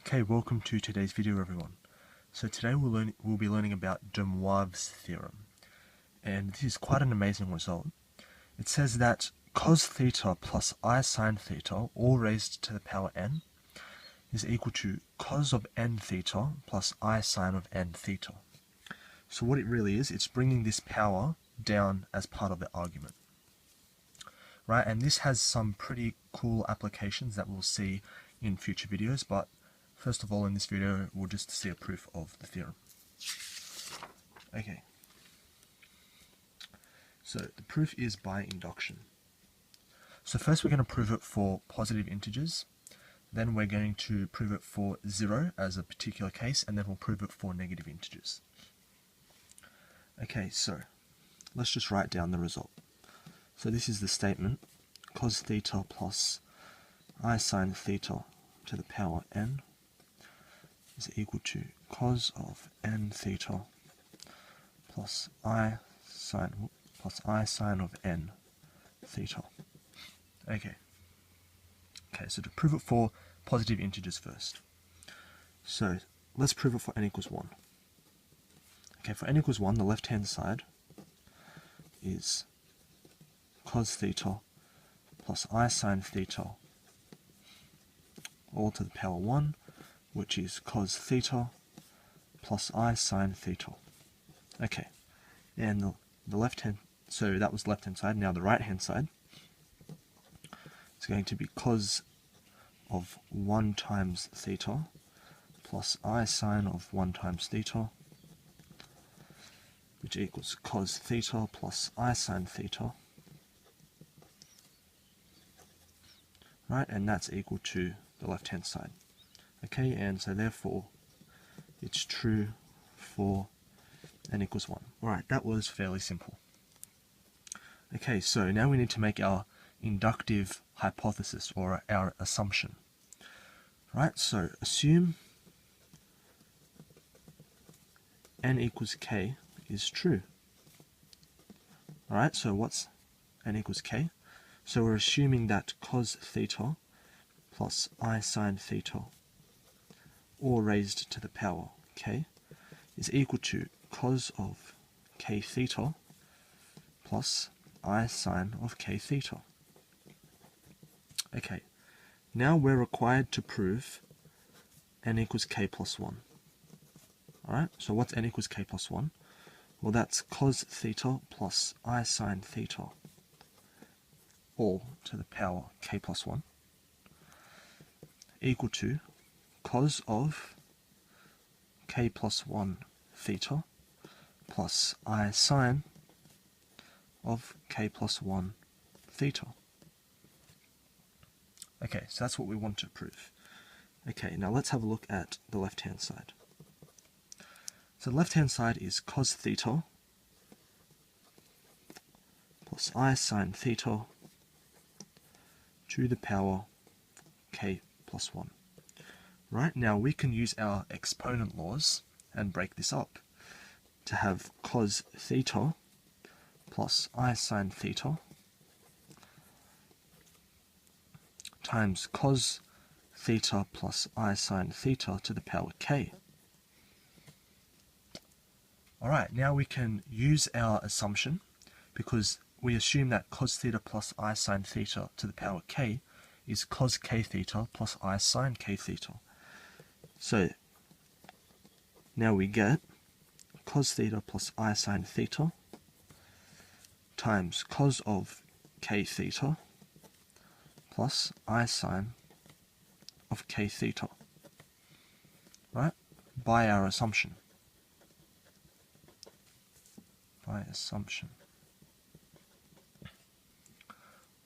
Okay, welcome to today's video, everyone. So today we'll be learning about de Moivre's theorem, and this is quite an amazing result. It says that cos theta plus I sine theta, all raised to the power n, is equal to cos of n theta plus I sine of n theta. So what it really is, it's bringing this power down as part of the argument, right? And this has some pretty cool applications that we'll see in future videos, but first of all, in this video, we'll just see a proof of the theorem. Okay. So the proof is by induction. So first we're going to prove it for positive integers, then we're going to prove it for 0 as a particular case, and then we'll prove it for negative integers. Okay, so let's just write down the result. So this is the statement: cos theta plus I sine theta to the power n is equal to cos of n theta plus I sine of n theta. Okay, so to prove it for positive integers first. So let's prove it for n equals 1. Okay, for n equals 1, the left-hand side is cos theta plus I sine theta all to the power 1, which is cos theta plus I sine theta. Okay, and the left-hand, so that was the left-hand side. Now the right-hand side is going to be cos of 1 times theta plus I sine of 1 times theta, which equals cos theta plus I sine theta. Right, and that's equal to the left-hand side. Okay, and so therefore it's true for n equals 1. Alright, that was fairly simple. Okay, so now we need to make our inductive hypothesis, or our assumption. Right, so assume n equals k is true. Alright, so what's n equals k? So we're assuming that cos theta plus I sine theta, all raised to the power k, is equal to cos of k theta plus I sine of k theta. Okay, now we're required to prove n equals k plus 1. Alright, so what's n equals k plus 1? Well, that's cos theta plus I sine theta, all to the power k plus 1, equal to cos of k plus 1 theta plus I sine of k plus 1 theta. Okay, so that's what we want to prove. Okay, now let's have a look at the left-hand side. So the left-hand side is cos theta plus I sine theta to the power k plus 1. Right, now we can use our exponent laws and break this up to have cos theta plus I sine theta times cos theta plus I sine theta to the power k. Alright, now we can use our assumption, because we assume that cos theta plus I sine theta to the power k is cos k theta plus I sine k theta. So now we get cos theta plus I sine theta times cos of k theta plus I sine of k theta, right, by our assumption.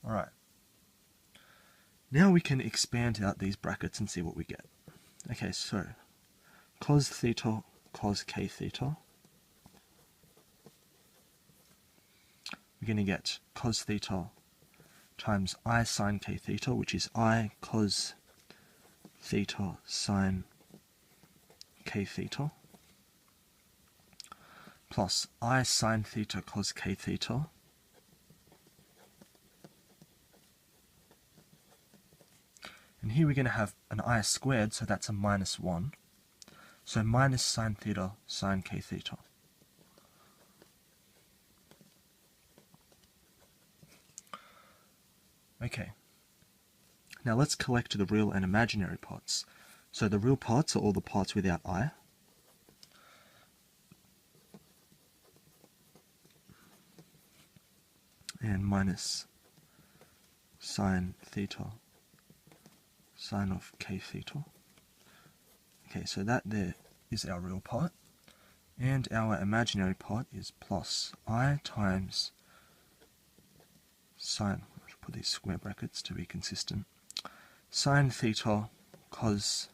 Alright, now we can expand out these brackets and see what we get. Okay, so cos theta cos k theta, we're going to get cos theta times I sine k theta, which is I cos theta sine k theta, plus I sine theta cos k theta, and here we're going to have an I squared, so that's a minus 1. So minus sine theta sine k theta. Okay. Now let's collect the real and imaginary parts. So the real parts are all the parts without I. And minus sine theta sine of k theta. Okay, so that there is our real part. And our imaginary part is plus I times sine, I should put these square brackets to be consistent, sine theta cos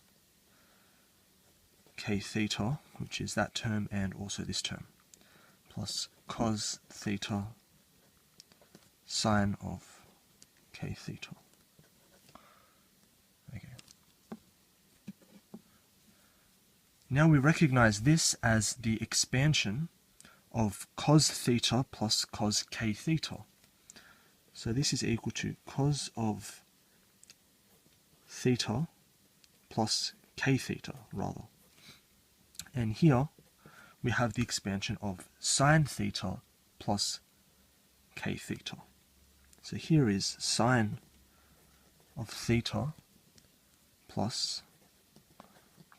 k theta, which is that term and also this term, plus cos theta sine of k theta. Okay. Now we recognize this as the expansion of cos theta plus cos k theta. So this is equal to cos of theta plus k theta, rather. And here we have the expansion of sine theta plus k theta. So here is sine of theta plus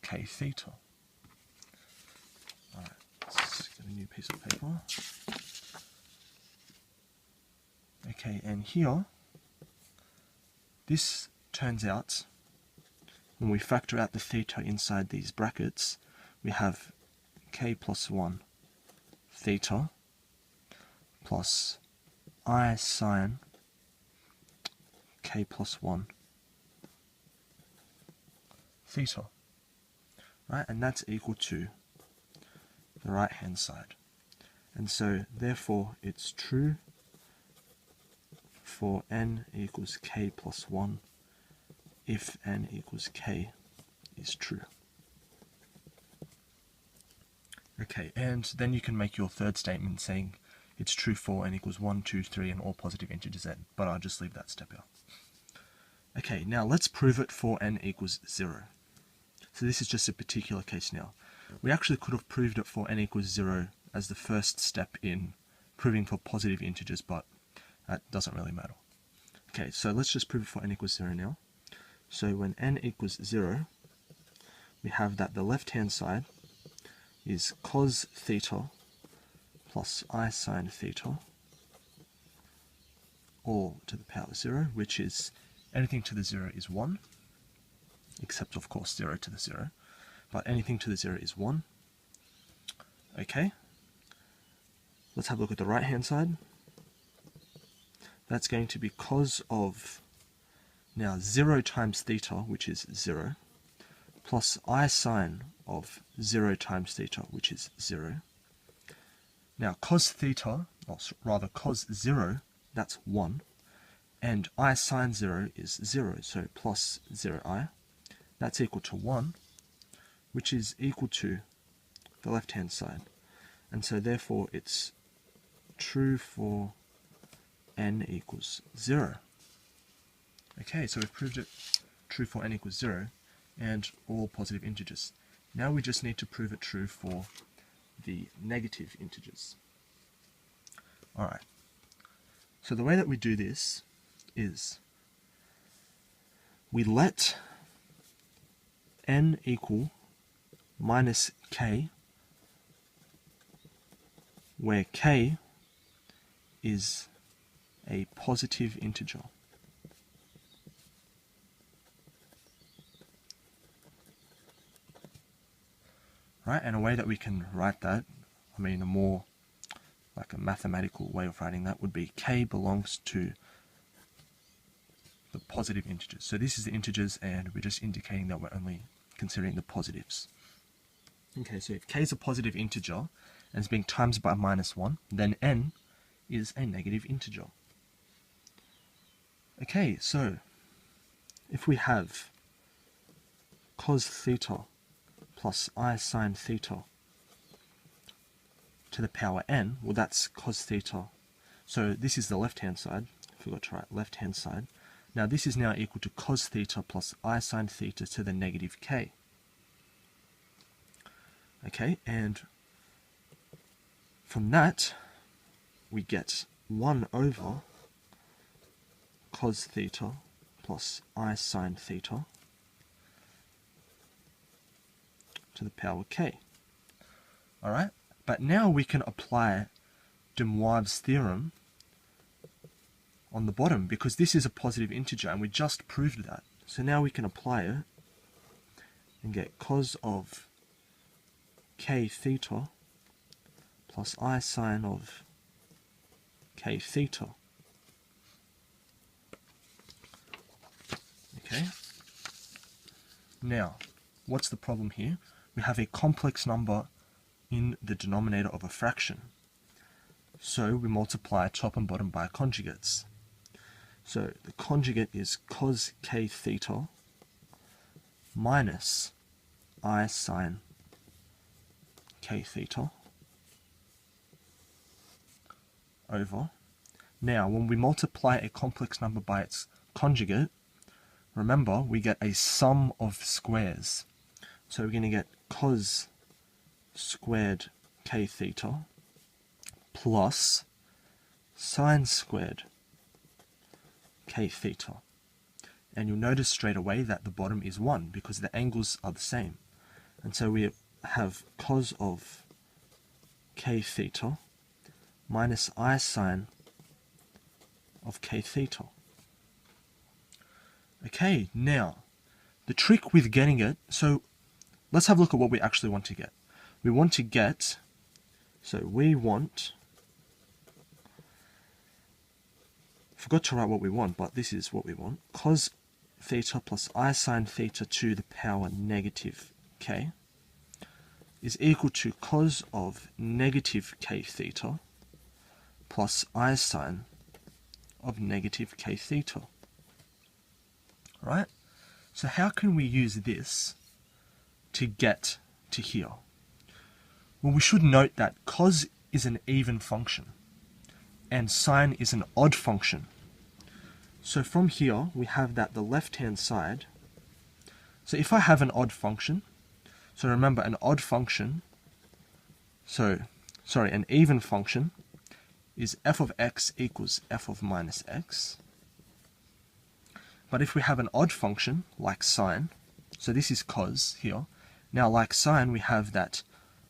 k theta. Alright, let's get a new piece of paper. Okay, and here, this turns out, when we factor out the theta inside these brackets, we have k plus 1 theta plus I sine k plus 1 theta. Right, and that's equal to the right hand side. And so, therefore, it's true for n equals k plus 1 if n equals k is true. Okay, and then you can make your third statement saying it's true for n equals 1, 2, 3 and all positive integers n, but I'll just leave that step out. Okay, now let's prove it for n equals 0. So this is just a particular case now. We actually could have proved it for n equals 0 as the first step in proving for positive integers, but that doesn't really matter. Okay, so let's just prove it for n equals 0 now. So when n equals 0, we have that the left-hand side is cos theta plus I sine theta, all to the power of 0, which is anything to the 0 is 1, except of course 0 to the 0, but anything to the 0 is 1. Okay, let's have a look at the right-hand side. That's going to be cos of, now 0 times theta, which is 0, plus I sine of 0 times theta, which is 0. Now cos theta, or rather cos 0, that's 1, and I sine 0 is 0, so plus 0i, that's equal to 1, which is equal to the left-hand side. And so therefore it's true for n equals 0. Okay, so we've proved it true for n equals 0 and all positive integers. Now we just need to prove it true for the negative integers. Alright, so the way that we do this is we let n equal minus k, where k is a positive integer. Right, and a way that we can write that, I mean a more like a mathematical way of writing that would be k belongs to the positive integers. So this is the integers and we're just indicating that we're only considering the positives. Okay, so if k is a positive integer and is being times by minus 1, then n is a negative integer. Okay, so if we have cos theta plus I sine theta to the power n, well that's cos theta. So this is the left-hand side. I forgot to write left-hand side. Now this is now equal to cos theta plus I sine theta to the negative k. Okay, and from that we get 1 over cos theta plus I sine theta to the power k. Alright, but now we can apply de Moivre's theorem on the bottom, because this is a positive integer and we just proved that. So now we can apply it and get cos of k theta plus I sine of k theta. Okay. Now, what's the problem here? We have a complex number in the denominator of a fraction. So we multiply top and bottom by conjugates. So the conjugate is cos k theta minus I sine k theta over. Now, when we multiply a complex number by its conjugate, remember, we get a sum of squares. So we're going to get cos squared k theta plus sine squared k theta. And you'll notice straight away that the bottom is 1 because the angles are the same. And so we have cos of k theta minus I sine of k theta. Okay, now, the trick with getting it, so let's have a look at what we actually want to get. We want to get, forgot to write what we want, but this is what we want. Cos theta plus I sine theta to the power negative k is equal to cos of negative k theta plus I sine of negative k theta. Right? So how can we use this to get to here? Well, we should note that cos is an even function and sine is an odd function. So from here we have that the left hand side, so if I have an odd function, so remember an odd function, an even function is f of x equals f of minus x. But if we have an odd function like sine, so this is cos here, now like sine we have that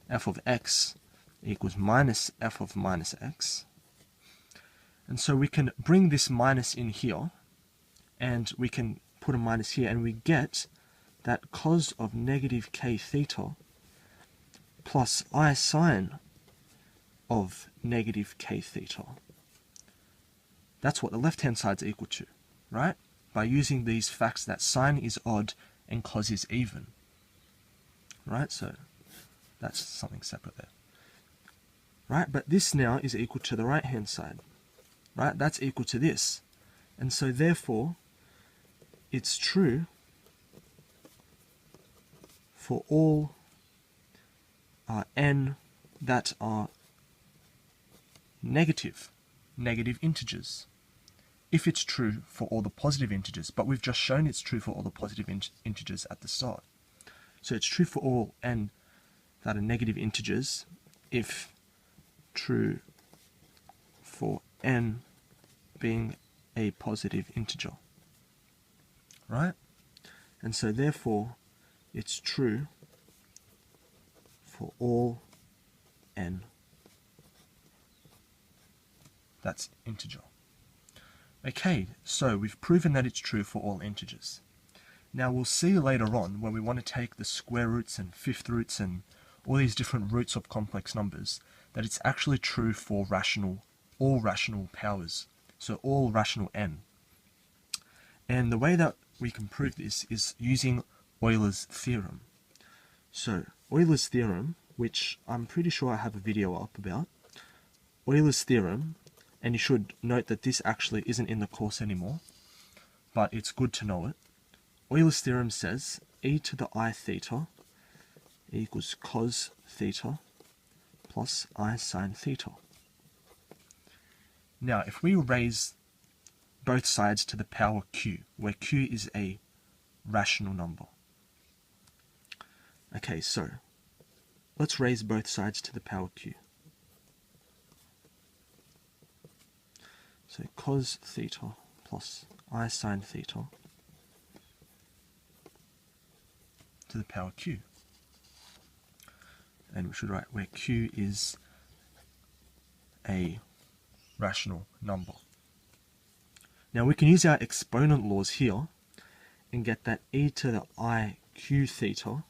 f of x equals minus f of minus x. And so we can bring this minus in here, and we can put a minus here, and we get that cos of negative k theta plus I sine of negative k theta. That's what the left-hand side's equal to, right? By using these facts that sine is odd and cos is even. Right, so that's something separate there. Right, but this now is equal to the right-hand side. Right, that's equal to this. And so therefore, it's true for all n that are negative integers. If it's true for all the positive integers, but we've just shown it's true for all the positive integers at the start. So it's true for all n that are negative integers if true for n being a positive integer. Right? And so therefore it's true for all n that's integer. Okay, so we've proven that it's true for all integers. Now we'll see later on when we want to take the square roots and fifth roots and all these different roots of complex numbers that it's actually true for all rational powers, so all rational n. And the way that we can prove this is using Euler's theorem. So Euler's theorem, which I'm pretty sure I have a video up about, Euler's theorem, and you should note that this actually isn't in the course anymore, but it's good to know it. Euler's theorem says e to the I theta equals cos theta plus I sine theta. Now, if we raise both sides to the power q, where q is a rational number. Okay, so let's raise both sides to the power q. So cos theta plus I sine theta to the power q. And we should write where q is a rational number. Now we can use our exponent laws here and get that e to the I q theta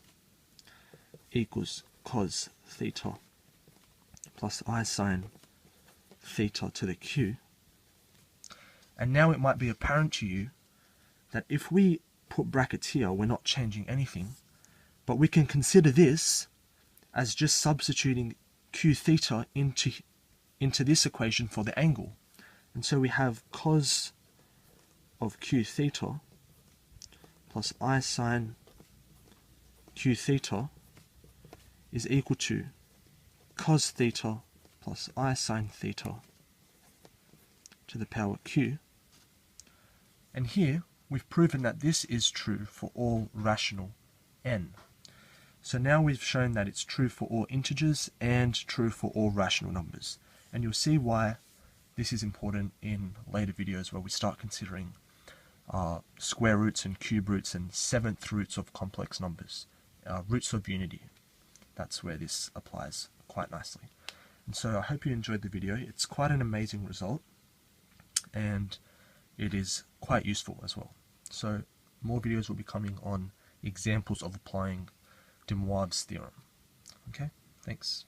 equals cos theta plus I sine theta to the q. And now it might be apparent to you that if we put brackets here, we're not changing anything, but we can consider this as just substituting q theta into this equation for the angle. And so we have cos of q theta plus I sine q theta is equal to cos theta plus I sine theta to the power q. And here we've proven that this is true for all rational n. So now we've shown that it's true for all integers and true for all rational numbers. And you'll see why this is important in later videos where we start considering square roots and cube roots and seventh roots of complex numbers, roots of unity. That's where this applies quite nicely. And so I hope you enjoyed the video. It's quite an amazing result, and it is quite useful as well. So more videos will be coming on examples of applying de Moivre's theorem. Okay, thanks.